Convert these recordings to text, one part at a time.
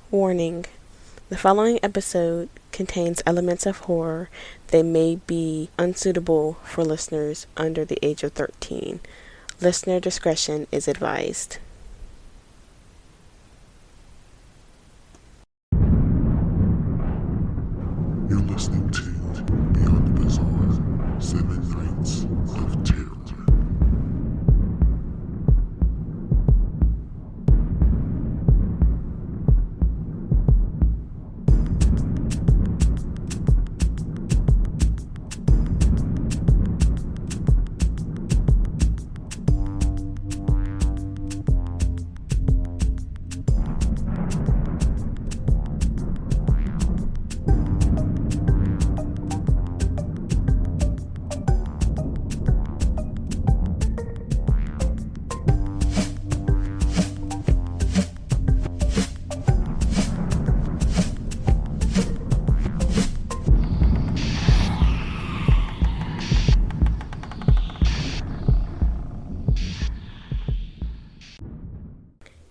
Warning: the following episode contains elements of horror that may be unsuitable for listeners under the age of 13. Listener discretion is advised. You're listening to Beyond the Bizarre, 7 Nights of Terror.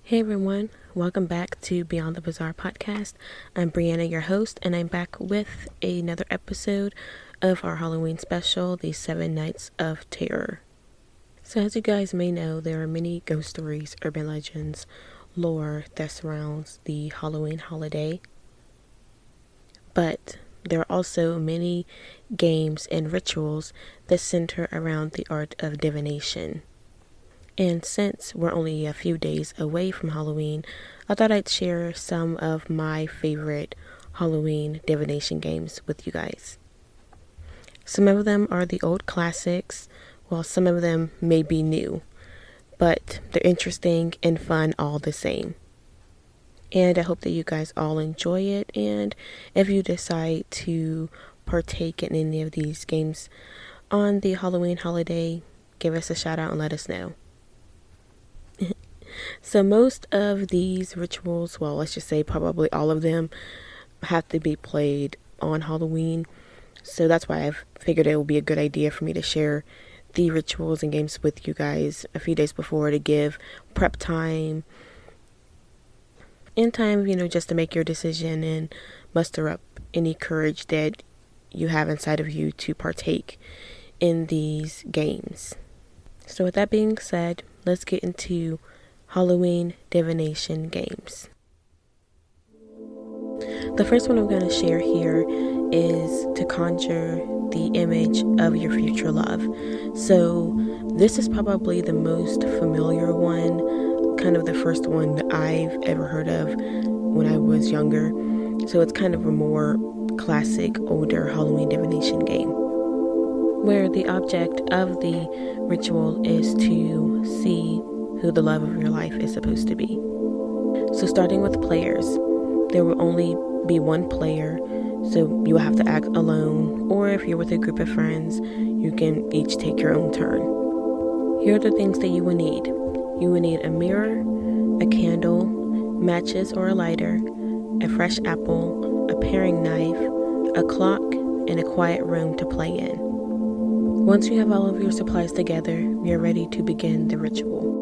Hey everyone, welcome back to Beyond the Bizarre podcast. I'm Brianna, your host, and I'm back with another episode of our Halloween special, the 7 Nights of Terror. So as you guys may know, there are many ghost stories, urban legends, lore that surrounds the Halloween holiday. But there are also many games and rituals that center around the art of divination. And since we're only a few days away from Halloween, I thought I'd share some of my favorite Halloween divination games with you guys. Some of them are the old classics, while some of them may be new, but they're interesting and fun all the same. And I hope that you guys all enjoy it, and if you decide to partake in any of these games on the Halloween holiday, give us a shout out and let us know. So most of these rituals, well, let's just say probably all of them, have to be played on Halloween. So that's why I've figured it would be a good idea for me to share the rituals and games with you guys a few days before to give prep time and time, just to make your decision and muster up any courage that you have inside of you to partake in these games. So with that being said, let's get into Halloween divination games. The first one I'm going to share here is to conjure the image of your future love. So this is probably the most familiar one, kind of the first one that I've ever heard of when I was younger. So it's kind of a more classic, older Halloween divination game, where the object of the ritual is to see who the love of your life is supposed to be. So starting with players, there will only be one player, so you will have to act alone, or if you're with a group of friends, you can each take your own turn. Here are the things that you will need. You will need a mirror, a candle, matches or a lighter, a fresh apple, a paring knife, a clock, and a quiet room to play in. Once you have all of your supplies together, you're ready to begin the ritual.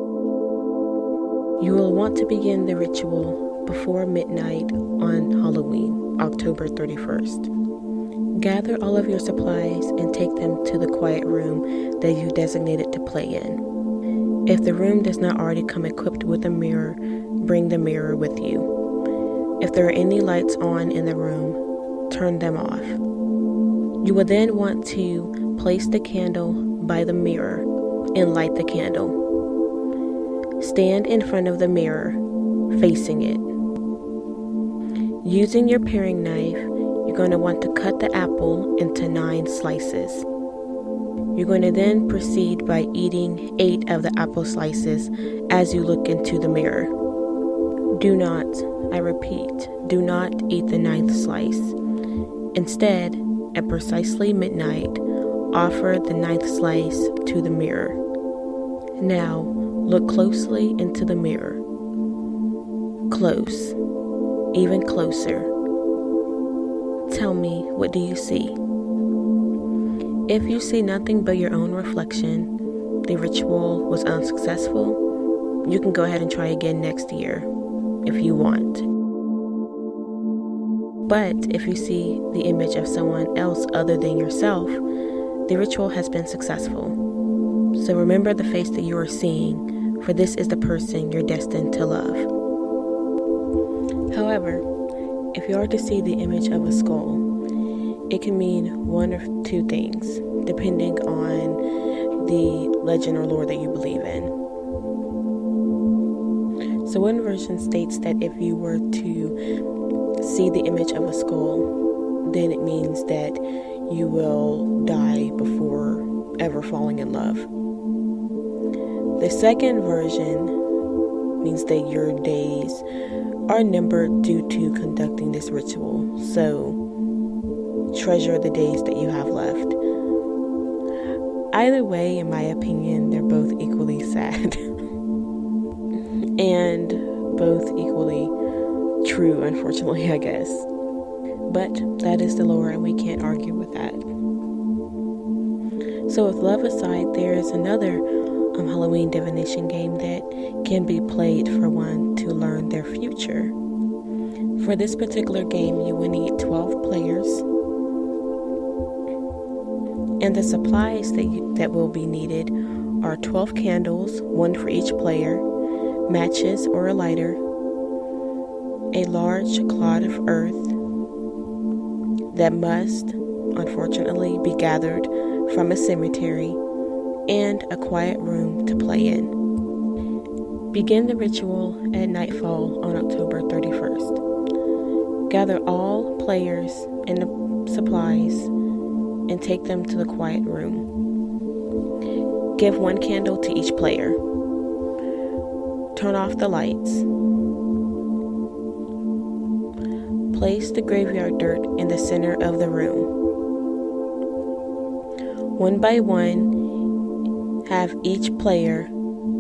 You will want to begin the ritual before midnight on Halloween, October 31st. Gather all of your supplies and take them to the quiet room that you designated to play in. If the room does not already come equipped with a mirror, bring the mirror with you. If there are any lights on in the room, turn them off. You will then want to place the candle by the mirror and light the candle. Stand in front of the mirror, facing it. Using your paring knife, you're going to want to cut the apple into 9 slices. You're going to then proceed by eating 8 of the apple slices as you look into the mirror. Do not, I repeat, do not eat the 9th slice. Instead, at precisely midnight, offer the 9th slice to the mirror. Now, look closely into the mirror. Close. Even closer. Tell me, what do you see? If you see nothing but your own reflection, the ritual was unsuccessful. You can go ahead and try again next year, if you want. But if you see the image of someone else other than yourself, the ritual has been successful. So remember the face that you are seeing, for this is the person you're destined to love. However, if you are to see the image of a skull, it can mean one of two things, depending on the legend or lore that you believe in. So one version states that if you were to see the image of a skull, then it means that you will die before ever falling in love. The second version means that your days are numbered due to conducting this ritual. So treasure the days that you have left. Either way, in my opinion, they're both equally sad and both equally true, unfortunately, I guess. But that is the lore, and we can't argue with that. So with love aside, there is another Halloween divination game that can be played for one to learn their future. For this particular game, you will need 12 players, and the supplies that will be needed are 12 candles, one for each player, matches or a lighter, a large clod of earth that must, unfortunately, be gathered from a cemetery, and a quiet room to play in. Begin the ritual at nightfall on October 31st. Gather all players and the supplies and take them to the quiet room. Give one candle to each player. Turn off the lights. Place the graveyard dirt in the center of the room. One by one, have each player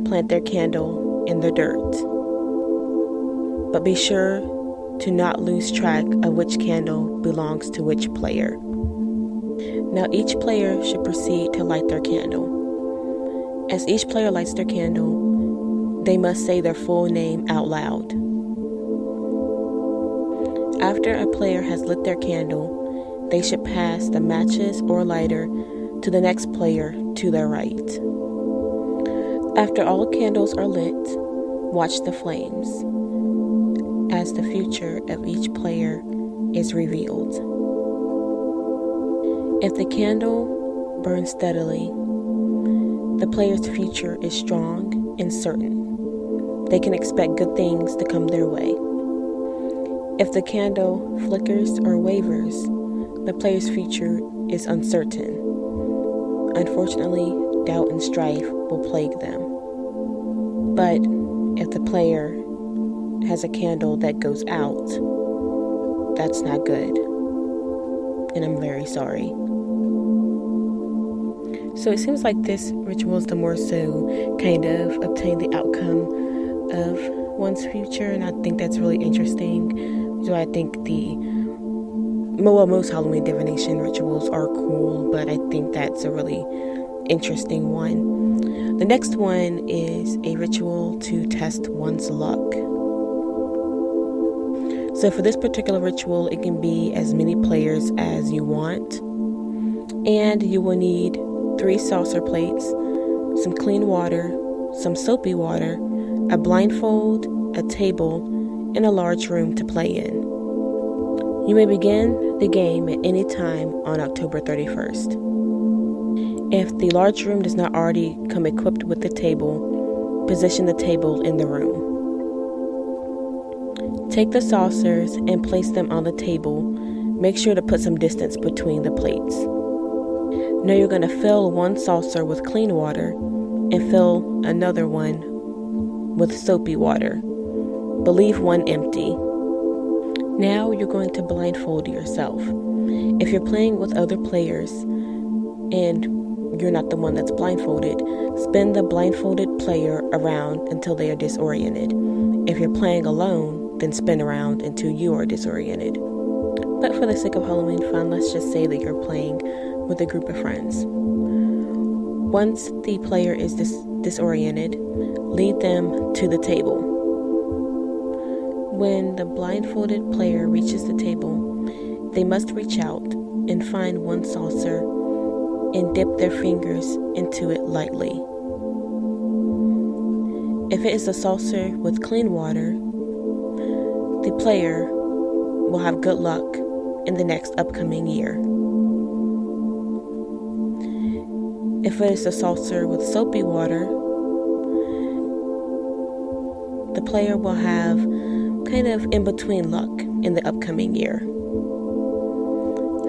plant their candle in the dirt. But be sure to not lose track of which candle belongs to which player. Now each player should proceed to light their candle. As each player lights their candle, they must say their full name out loud. After a player has lit their candle, they should pass the matches or lighter to the next player to their right. After all candles are lit, watch the flames as the future of each player is revealed. If the candle burns steadily, the player's future is strong and certain. They can expect good things to come their way. If the candle flickers or wavers, the player's future is uncertain. Unfortunately, doubt and strife will plague them. But if the player has a candle that goes out, that's not good. And I'm very sorry. So it seems like this ritual is the more so kind of obtain the outcome of one's future, and I think that's really interesting. So I think most Halloween divination rituals are cool, but I think that's a really interesting one. The next one is a ritual to test one's luck. So for this particular ritual, it can be as many players as you want, and you will need 3 saucer plates, some clean water, some soapy water, a blindfold, a table, and a large room to play in. You may begin the game at any time on October 31st. If the large room does not already come equipped with the table, position the table in the room. Take the saucers and place them on the table. Make sure to put some distance between the plates. Now you're going to fill one saucer with clean water and fill another one with soapy water, but leave one empty. Now you're going to blindfold yourself. If you're playing with other players and you're not the one that's blindfolded, spin the blindfolded player around until they are disoriented. If you're playing alone, then spin around until you are disoriented. But for the sake of Halloween fun, let's just say that you're playing with a group of friends. Once the player is disoriented, lead them to the table. When the blindfolded player reaches the table, They must reach out and find one saucer and dip their fingers into it lightly. If it is a saucer with clean water, the player will have good luck in the next upcoming year. If it is a saucer with soapy water, the player will have kind of in-between luck in the upcoming year.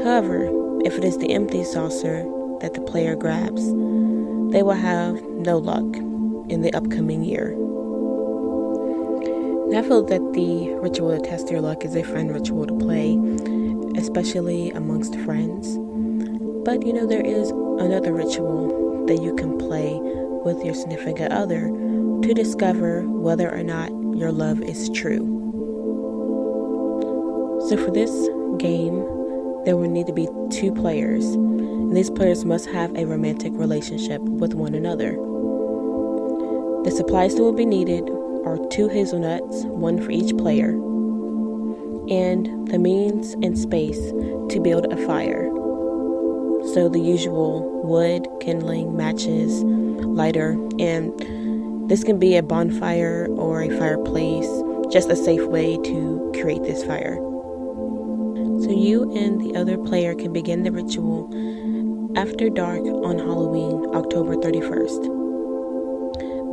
However, if it is the empty saucer that the player grabs, they will have no luck in the upcoming year. And I feel that the ritual to test your luck is a fun ritual to play, especially amongst friends. But there is another ritual that you can play with your significant other to discover whether or not your love is true. So for this game, there will need to be 2 players, and these players must have a romantic relationship with one another. The supplies that will be needed are 2 hazelnuts, 1 for each player, and the means and space to build a fire. So the usual wood, kindling, matches, lighter, and this can be a bonfire or a fireplace, just a safe way to create this fire. So you and the other player can begin the ritual after dark on Halloween, October 31st.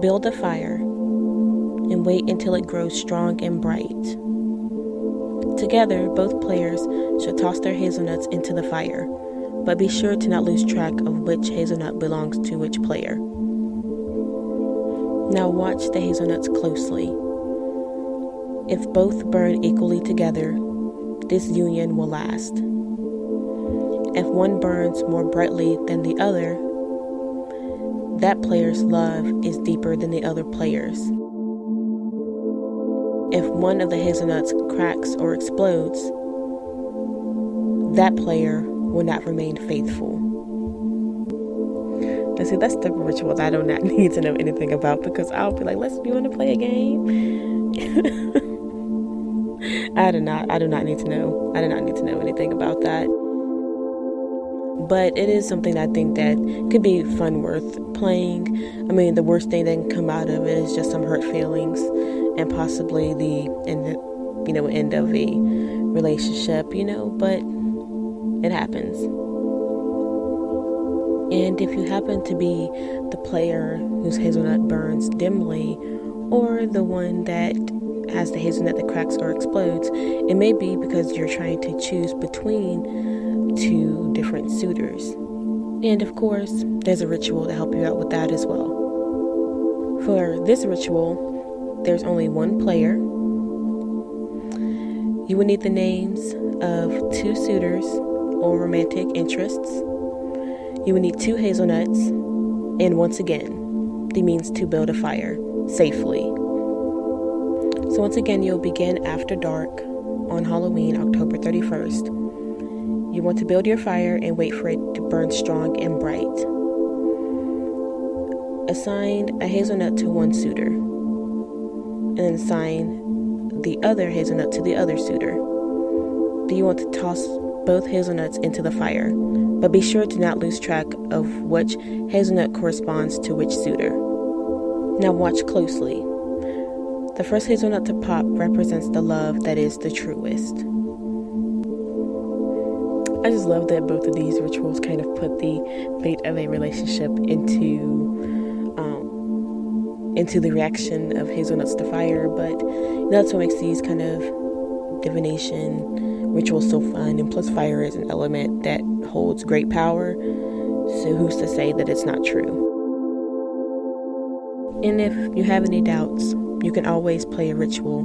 Build a fire and wait until it grows strong and bright. Together, both players should toss their hazelnuts into the fire, but be sure to not lose track of which hazelnut belongs to which player. Now watch the hazelnuts closely. If both burn equally together, this union will last. If one burns more brightly than the other, that player's love is deeper than the other player's. If one of the hazelnuts cracks or explodes, that player will not remain faithful. Now see, that's the ritual that I do not need to know anything about, because I'll be like, you want to play a game? I do not need to know. I do not need to know anything about that. But it is something I think that could be fun, worth playing. I mean, the worst thing that can come out of it is just some hurt feelings and possibly the end of a relationship, but it happens. And if you happen to be the player whose hazelnut burns dimly, or the one that has the hazelnut that cracks or explodes, it may be because you're trying to choose between 2 different suitors. And of course, there's a ritual to help you out with that as well. For this ritual, there's only 1 player. You will need the names of 2 suitors or romantic interests. You will need 2 hazelnuts, and once again, the means to build a fire safely. So once again, you'll begin after dark on Halloween, October 31st. You want to build your fire and wait for it to burn strong and bright. Assign a hazelnut to one suitor, and then assign the other hazelnut to the other suitor. Do you want to toss both hazelnuts into the fire, but be sure to not lose track of which hazelnut corresponds to which suitor. Now watch closely. The first hazelnut to pop represents the love that is the truest. I just love that both of these rituals kind of put the fate of a relationship into the reaction of hazelnuts to fire, but that's what makes these kind of divination rituals so fun. And plus, fire is an element that holds great power, so who's to say that it's not true? And if you have any doubts, you can always play a ritual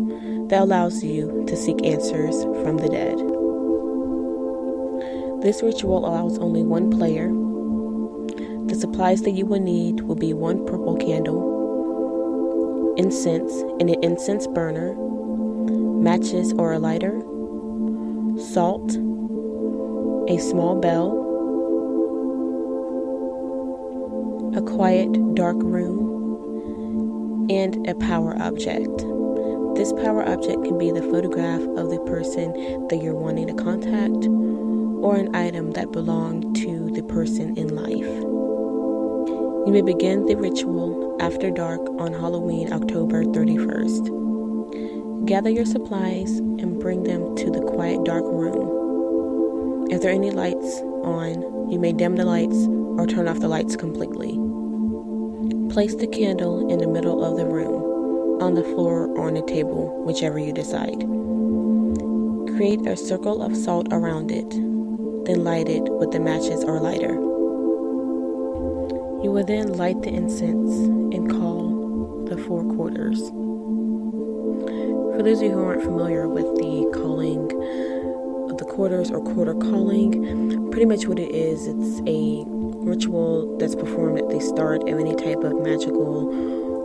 that allows you to seek answers from the dead. This ritual allows only 1 player. The supplies that you will need will be 1 purple candle, incense in an incense burner, matches or a lighter, salt, a small bell, a quiet, dark room, and a power object. This power object can be the photograph of the person that you're wanting to contact, or an item that belonged to the person in life. You may begin the ritual after dark on Halloween, October 31st. Gather your supplies and bring them to the quiet dark room. If there are any lights on, you may dim the lights or turn off the lights completely. Place the candle in the middle of the room, on the floor or on a table, whichever you decide. Create a circle of salt around it, then light it with the matches or lighter. You will then light the incense and call the 4 quarters. For those of you who aren't familiar with the calling of the quarters or quarter calling, pretty much what it is, it's a ritual that's performed at the start of any type of magical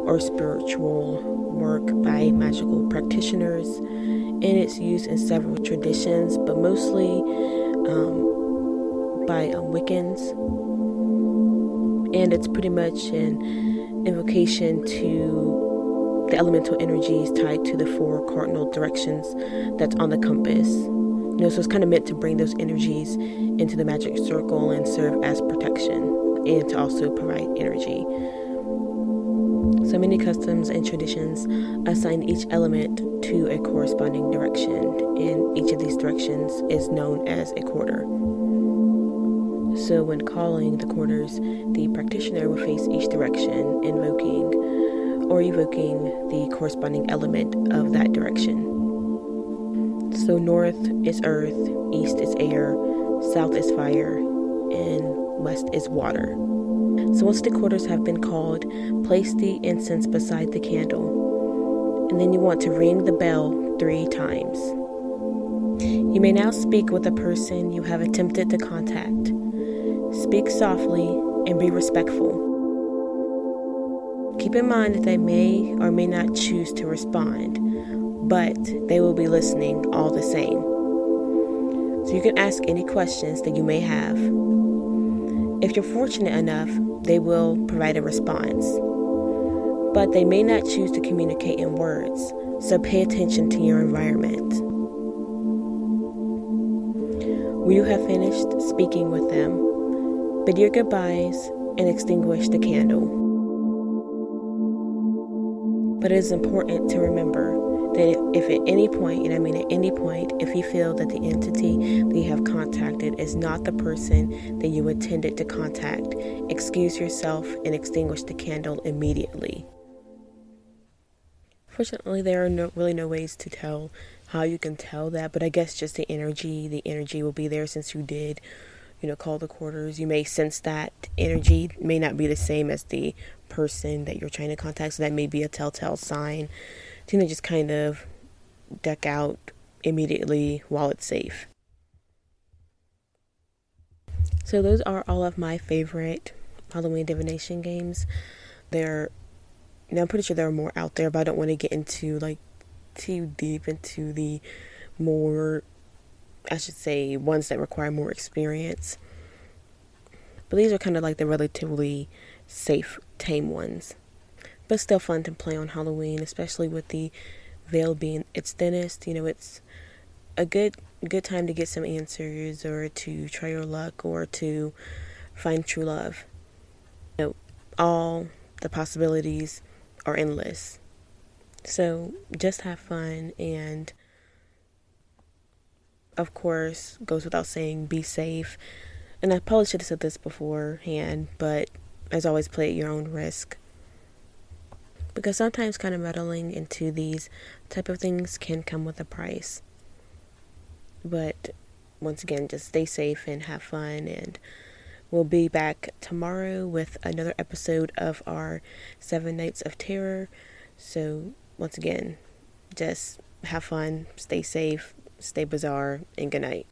or spiritual work by magical practitioners, and it's used in several traditions, but mostly by Wiccans. And it's pretty much an invocation to the elemental energies tied to the 4 cardinal directions that's on the compass. So it's kind of meant to bring those energies into the magic circle and serve as protection, and to also provide energy. So many customs and traditions assign each element to a corresponding direction, and each of these directions is known as a quarter. So when calling the quarters, the practitioner will face each direction, invoking or evoking the corresponding element of that direction. So north is earth, east is air, south is fire, and west is water. So once the quarters have been called, place the incense beside the candle, and then you want to ring the bell 3 times. You may now speak with the person you have attempted to contact. Speak softly and be respectful. Keep in mind that they may or may not choose to respond, but they will be listening all the same. So you can ask any questions that you may have. If you're fortunate enough, they will provide a response, but they may not choose to communicate in words, so pay attention to your environment. When you have finished speaking with them, bid your goodbyes and extinguish the candle. But it is important to remember that if at any point, and I mean at any point, if you feel that the entity that you have contacted is not the person that you intended to contact, excuse yourself and extinguish the candle immediately. Fortunately, there are really no ways to tell how you can tell that, but I guess just the energy will be there since you did call the quarters. You may sense that energy may not be the same as the person that you're trying to contact, so that may be a telltale sign to just kind of duck out immediately while it's safe. So those are all of my favorite Halloween divination games. I'm pretty sure there are more out there, but I don't want to get into too deep into the more, I should say, ones that require more experience. But these are kind of like the relatively safe, tame ones. But still fun to play on Halloween, especially with the veil being its thinnest. It's a good time to get some answers, or to try your luck, or to find true love. All the possibilities are endless. So just have fun, and of course, goes without saying, be safe. And I probably should have said this beforehand, but as always, play at your own risk. Because sometimes kind of meddling into these type of things can come with a price. But once again, just stay safe and have fun, and we'll be back tomorrow with another episode of our 7 Nights of Terror. So once again, just have fun, stay safe, stay bizarre, and good night.